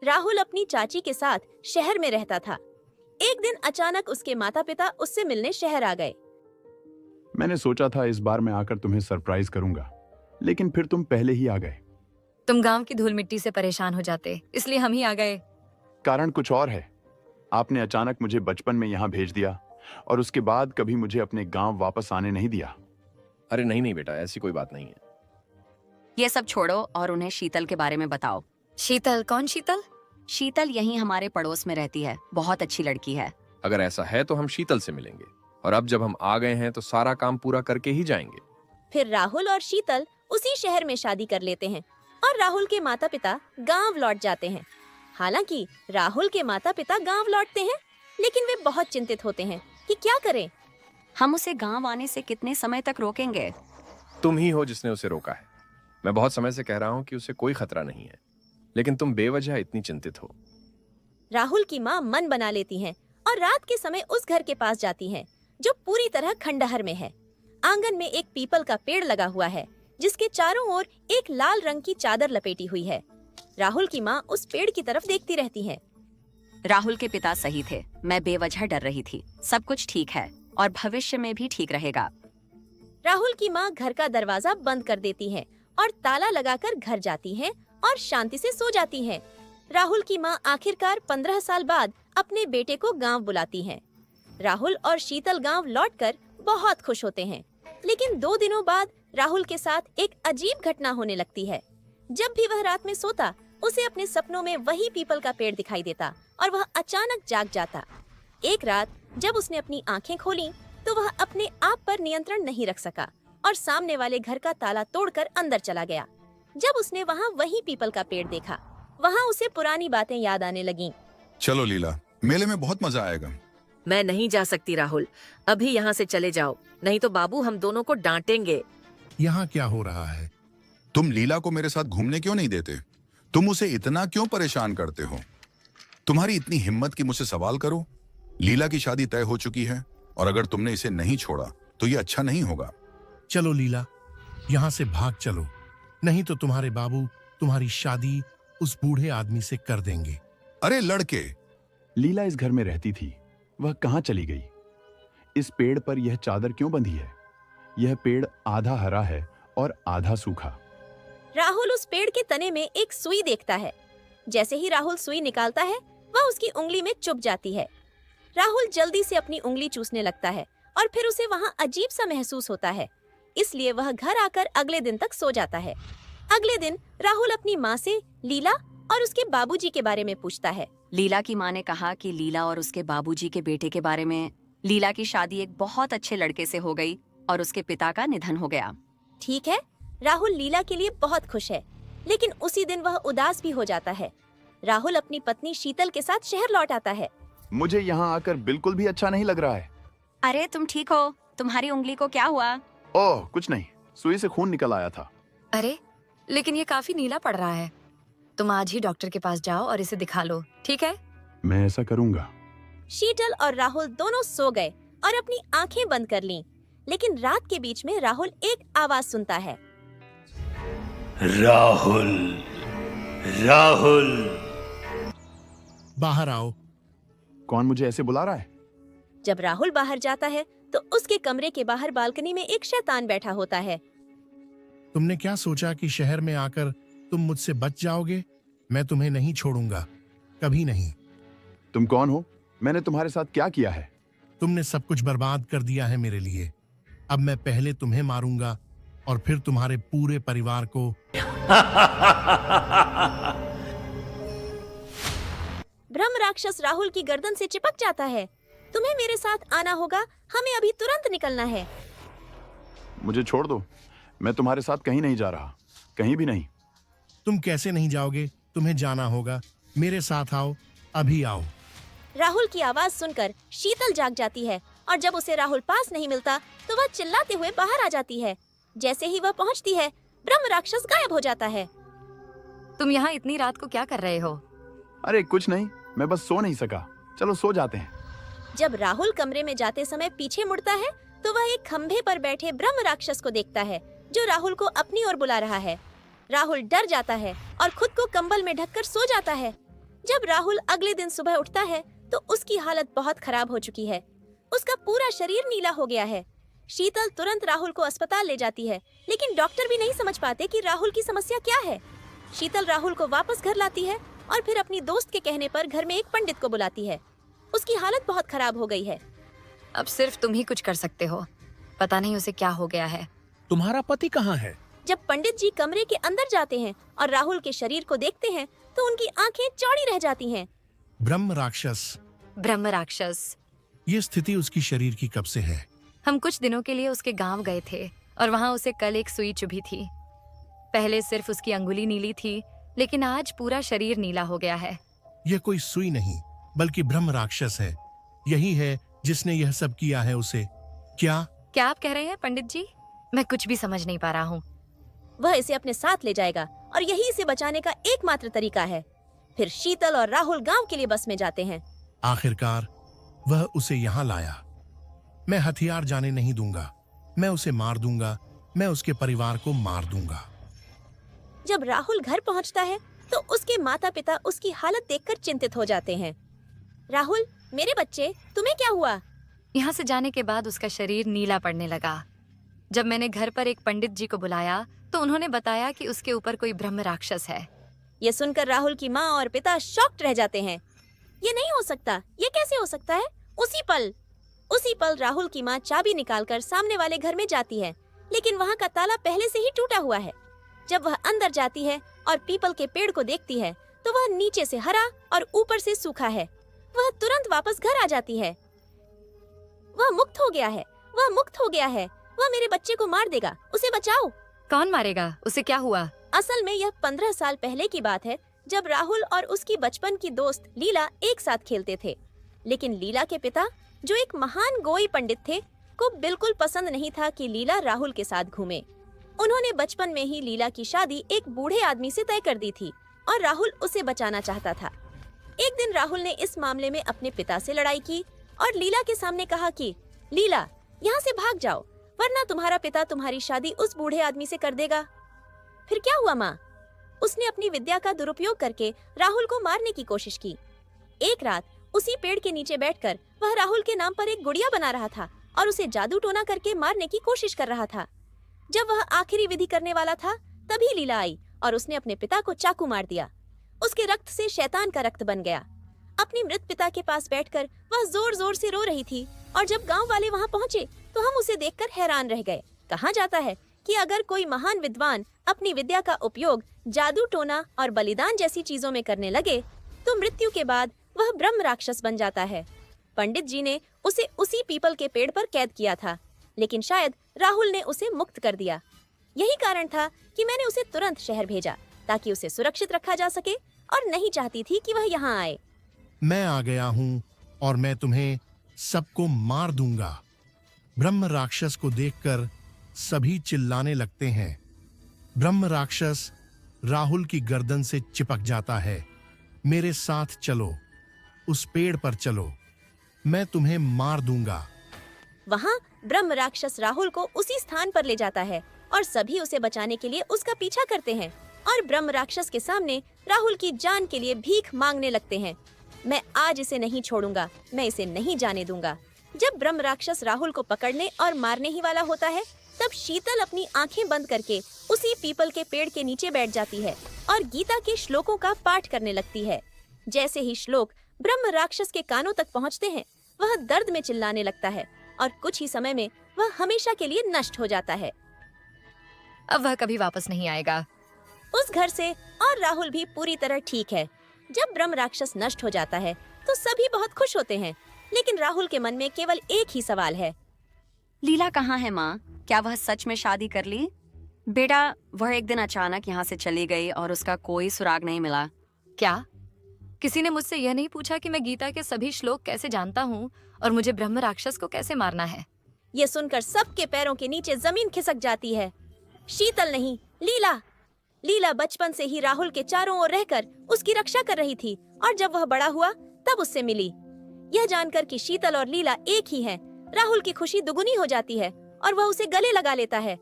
राहुल अपनी चाची के साथ शहर में रहता था। एक दिन अचानक उसके माता पिता उससे मिलने शहर आ गए। मैंने सोचा था इस बार मैं आकर तुम्हें सरप्राइज करूंगा, लेकिन फिर तुम पहले ही आ गए। तुम गांव की धूल मिट्टी से परेशान हो जाते, इसलिए हम ही आ गए। कारण कुछ और है। आपने अचानक मुझे बचपन में यहाँ भेज दिया और उसके बाद कभी मुझे अपने गांव वापस आने नहीं दिया। अरे नहीं नहीं बेटा, ऐसी कोई बात नहीं है। ये सब छोड़ो और उन्हें शीतल के बारे में बताओ। शीतल? कौन शीतल? शीतल यहीं हमारे पड़ोस में रहती है, बहुत अच्छी लड़की है। अगर ऐसा है तो हम शीतल से मिलेंगे, और अब जब हम आ गए हैं तो सारा काम पूरा करके ही जाएंगे। फिर राहुल और शीतल उसी शहर में शादी कर लेते हैं और राहुल के माता पिता गांव लौट जाते हैं। हालांकि राहुल के माता पिता गांव लौटते हैं, लेकिन वे बहुत चिंतित होते हैं कि क्या करें। हम उसे गांव आने से कितने समय तक रोकेंगे? तुम ही हो जिसने उसे रोका है। मैं बहुत समय से कह रहा हूँ कि उसे कोई खतरा नहीं है, लेकिन तुम बेवजह इतनी चिंतित हो। राहुल की माँ मन बना लेती हैं और रात के समय उस घर के पास जाती हैं, जो पूरी तरह खंडहर में है। आंगन में एक पीपल का पेड़ लगा हुआ है, जिसके चारों ओर एक लाल रंग की चादर लपेटी हुई है। राहुल की माँ उस पेड़ की तरफ देखती रहती है। राहुल के पिता सही थे, मैं बेवजह डर रही थी। सब कुछ ठीक है और भविष्य में भी ठीक रहेगा। राहुल की माँ घर का दरवाजा बंद कर देती है और ताला लगाकर घर जाती हैं और शांति से सो जाती हैं। राहुल की माँ आखिरकार 15 साल बाद अपने बेटे को गांव बुलाती हैं। राहुल और शीतल गांव लौटकर बहुत खुश होते हैं, लेकिन 2 दिनों बाद राहुल के साथ एक अजीब घटना होने लगती है। जब भी वह रात में सोता, उसे अपने सपनों में वही पीपल का पेड़ दिखाई देता और वह अचानक जाग जाता। एक रात जब उसने अपनी आंखें खोलीं, तो वह अपने आप पर नियंत्रण नहीं रख सका और सामने वाले घर का ताला तोड़कर अंदर चला गया। जब उसने वहाँ वही पीपल का पेड़ देखा, वहाँ उसे पुरानी बातें याद आने लगीं। चलो लीला, मेले में बहुत मजा आएगा। मैं नहीं जा सकती राहुल, अभी यहाँ से चले जाओ, नहीं तो बाबू हम दोनों को डांटेंगे। यहाँ क्या हो रहा है? तुम लीला को मेरे साथ घूमने क्यों नहीं देते? तुम उसे इतना क्यों परेशान करते हो? तुम्हारी इतनी हिम्मत कि मुझसे सवाल करो। लीला की शादी तय हो चुकी है और अगर तुमने इसे नहीं छोड़ा तो ये अच्छा नहीं होगा। चलो लीला, यहाँ से भाग चलो, नहीं तो तुम्हारे बाबू तुम्हारी शादी उस बूढ़े आदमी से कर देंगे। अरे लड़के! लीला इस घर में रहती थी, वह कहाँ चली गई? इस पेड़ पर यह चादर क्यों बंधी है? यह पेड़ आधा हरा है और आधा सूखा। राहुल उस पेड़ के तने में एक सुई देखता है। जैसे ही राहुल सुई निकालता है, वह उसकी उंगली में चुभ जाती है। राहुल जल्दी से अपनी उंगली चूसने लगता है और फिर उसे वहाँ अजीब सा महसूस होता है, इसलिए वह घर आकर अगले दिन तक सो जाता है। अगले दिन राहुल अपनी माँ से लीला और उसके बाबूजी के बारे में पूछता है। लीला की माँ ने कहा कि लीला और उसके बाबूजी के बेटे के बारे में। लीला की शादी एक बहुत अच्छे लड़के से हो गई और उसके पिता का निधन हो गया। ठीक है, राहुल लीला के लिए बहुत खुश है, लेकिन उसी दिन वह उदास भी हो जाता है। राहुल अपनी पत्नी शीतल के साथ शहर लौट आता है। मुझे यहाँ आकर बिल्कुल भी अच्छा नहीं लग रहा है। अरे तुम ठीक हो? तुम्हारी उंगली को क्या हुआ? ओह कुछ नहीं, सुई से खून निकल आया था। अरे लेकिन ये काफी नीला पड़ रहा है। तुम आज ही डॉक्टर के पास जाओ और इसे दिखा लो, ठीक है? मैं ऐसा करूँगा। शीतल और राहुल दोनों सो गए और अपनी आंखें बंद कर लीं। लेकिन रात के बीच में राहुल एक आवाज सुनता है। राहुल, राहुल, बाहर आओ। कौन मुझे ऐसे बुला रहा है? जब राहुल बाहर जाता है तो उसके कमरे के बाहर बालकनी में एक शैतान बैठा होता है। तुमने क्या सोचा कि शहर में आकर तुम मुझसे बच जाओगे? मैं तुम्हें नहीं छोड़ूंगा, कभी नहीं। तुम कौन हो? मैंने तुम्हारे साथ क्या किया है? तुमने सब कुछ बर्बाद कर दिया है मेरे लिए। अब मैं पहले तुम्हें मारूंगा और फिर तुम्हारे पूरे परिवार को। ब्रह्म राक्षस राहुल की गर्दन से चिपक जाता है। तुम्हें मेरे साथ आना होगा, हमें अभी तुरंत निकलना है। मुझे छोड़ दो, मैं तुम्हारे साथ कहीं नहीं जा रहा, कहीं भी नहीं। तुम कैसे नहीं जाओगे? तुम्हें जाना होगा, मेरे साथ आओ, अभी आओ। राहुल की आवाज सुनकर शीतल जाग जाती है और जब उसे राहुल पास नहीं मिलता तो वह चिल्लाते हुए बाहर आ जाती है। जैसे ही वह पहुंचती है, ब्रह्म राक्षस गायब हो जाता है। तुम यहाँ इतनी रात को क्या कर रहे हो? अरे कुछ नहीं, मैं बस सो नहीं सका। चलो सो जाते हैं। जब राहुल कमरे में जाते समय पीछे मुड़ता है तो वह एक खंभे पर बैठे ब्रह्म राक्षस को देखता है, जो राहुल को अपनी ओर बुला रहा है। राहुल डर जाता है और खुद को कंबल में ढककर सो जाता है। जब राहुल अगले दिन सुबह उठता है तो उसकी हालत बहुत खराब हो चुकी है। उसका पूरा शरीर नीला हो गया है। शीतल तुरंत राहुल को अस्पताल ले जाती है, लेकिन डॉक्टर भी नहीं समझ पाते कि राहुल की समस्या क्या है। शीतल राहुल को वापस घर लाती है और फिर अपनी दोस्त के कहने पर घर में एक पंडित को बुलाती है। उसकी हालत बहुत खराब हो गई है। अब सिर्फ तुम ही कुछ कर सकते हो। पता नहीं उसे क्या हो गया है। तुम्हारा पति कहाँ है? जब पंडित जी कमरे के अंदर जाते हैं और राहुल के शरीर को देखते हैं तो उनकी आंखें चौड़ी रह जाती हैं। ब्रह्म राक्षस। ब्रह्म राक्षस। ये स्थिति उसकी शरीर की कब से है? हम कुछ दिनों के लिए उसके गांव गए थे और वहां उसे कल एक सुई चुभी थी। पहले सिर्फ उसकी अंगुली नीली थी, लेकिन आज पूरा शरीर नीला हो गया है। यह कोई सुई नहीं बल्कि ब्रह्म राक्षस है। यही है जिसने यह सब किया है उसे। क्या आप कह रहे हैं पंडित जी? मैं कुछ भी समझ नहीं पा रहा हूँ। वह इसे अपने साथ ले जाएगा और यही इसे बचाने का एकमात्र तरीका है। फिर शीतल और राहुल गांव के लिए बस में जाते हैं। आखिरकार वह उसे यहाँ लाया। मैं हथियार जाने नहीं दूंगा। मैं उसे मार दूंगा। मैं उसके परिवार को मार दूंगा। जब राहुल घर पहुंचता है तो उसके माता पिता उसकी हालत देखकर चिंतित हो जाते हैं। राहुल, मेरे बच्चे, तुम्हें क्या हुआ? यहाँ से जाने के बाद उसका शरीर नीला पड़ने लगा। जब मैंने घर पर एक पंडित जी को बुलाया तो उन्होंने बताया कि उसके ऊपर कोई ब्रह्म राक्षस है। ये सुनकर राहुल की माँ और पिता शॉक्ड रह जाते हैं। ये नहीं हो सकता, ये कैसे हो सकता है? उसी पल राहुल की माँ चाबी निकालकर सामने वाले घर में जाती है, लेकिन वहाँ का ताला पहले से ही टूटा हुआ है। जब वह अंदर जाती है और पीपल के पेड़ को देखती है तो वह नीचे से हरा और ऊपर से सूखा है। वह तुरंत वापस घर आ जाती है। वह मुक्त हो गया है। वह मेरे बच्चे को मार देगा, उसे बचाओ। कौन मारेगा? उसे क्या हुआ? असल में यह 15 साल पहले की बात है, जब राहुल और उसकी बचपन की दोस्त लीला एक साथ खेलते थे। लेकिन लीला के पिता, जो एक महान गोई पंडित थे, को बिल्कुल पसंद नहीं था कि लीला राहुल के साथ घूमे। उन्होंने बचपन में ही लीला की शादी एक बूढ़े आदमी से तय कर दी थी और राहुल उसे बचाना चाहता था। एक दिन राहुल ने इस मामले में अपने पिता से लड़ाई की और लीला के सामने कहा कि लीला, यहाँ से भाग जाओ, वरना तुम्हारा पिता तुम्हारी शादी उस बूढ़े आदमी से कर देगा। फिर क्या हुआ माँ? उसने अपनी विद्या का दुरुपयोग करके राहुल को मारने की कोशिश की। एक रात उसी पेड़ के नीचे बैठकर वह राहुल के नाम पर एक गुड़िया बना रहा था और उसे जादू टोना करके मारने की कोशिश कर रहा था। जब वह आखिरी विधि करने वाला था, तभी लीला आई और उसने अपने पिता को चाकू मार दिया। उसके रक्त से शैतान का रक्त बन गया। अपने मृत पिता के पास बैठकर वह जोर जोर से रो रही थी और जब गांव वाले वहां पहुंचे तो हम उसे देखकर हैरान रह गए। कहा जाता है कि अगर कोई महान विद्वान अपनी विद्या का उपयोग जादू टोना और बलिदान जैसी चीजों में करने लगे तो मृत्यु के बाद वह ब्रह्म राक्षस बन जाता है। पंडित जी ने उसे उसी पीपल के पेड़ पर कैद किया था, लेकिन शायद राहुल ने उसे मुक्त कर दिया। यही कारण था कि मैंने उसे तुरंत शहर भेजा ताकि उसे सुरक्षित रखा जा सके और नहीं चाहती थी कि वह यहाँ आए। मैं आ गया हूँ और मैं तुम्हें सबको मार दूंगा। ब्रह्म राक्षस को देखकर सभी चिल्लाने लगते हैं। ब्रह्म राक्षस राहुल की गर्दन से चिपक जाता है। मेरे साथ चलो, उस पेड़ पर चलो, मैं तुम्हें मार दूंगा। वहाँ ब्रह्म राक्षस राहुल को उसी स्थान पर ले जाता है और सभी उसे बचाने के लिए उसका पीछा करते हैं और ब्रह्म राक्षस के सामने राहुल की जान के लिए भीख मांगने लगते हैं। मैं आज इसे नहीं छोड़ूंगा, मैं इसे नहीं जाने दूंगा। जब ब्रह्म राक्षस राहुल को पकड़ने और मारने ही वाला होता है, तब शीतल अपनी आंखें बंद करके उसी पीपल के पेड़ के नीचे बैठ जाती है और गीता के श्लोकों का पाठ करने लगती है। जैसे ही श्लोक ब्रह्म राक्षस के कानों तक पहुंचते हैं, वह दर्द में चिल्लाने लगता है और कुछ ही समय में वह हमेशा के लिए नष्ट हो जाता है। अब वह कभी वापस नहीं आएगा। उस घर से और राहुल भी पूरी तरह ठीक है। जब ब्रह्म राक्षस नष्ट हो जाता है तो सभी बहुत खुश होते हैं, लेकिन राहुल के मन में केवल एक ही सवाल है। लीला कहाँ है माँ? क्या वह सच में शादी कर ली? बेटा, वह एक दिन अचानक यहाँ से चली गई और उसका कोई सुराग नहीं मिला। क्या? किसी ने मुझसे यह नहीं पूछा कि मैं गीता के सभी श्लोक कैसे जानता हूँ और मुझे ब्रह्म राक्षस को कैसे मारना है? ये सुनकर सबके पैरों के नीचे जमीन खिसक जाती है। शीतल नहीं, लीला। लीला बचपन से ही राहुल के चारों ओर रहकर उसकी रक्षा कर रही थी और जब वह बड़ा हुआ तब उससे मिली। यह जानकर कि शीतल और लीला एक ही हैं, राहुल की खुशी दुगुनी हो जाती है और वह उसे गले लगा लेता है।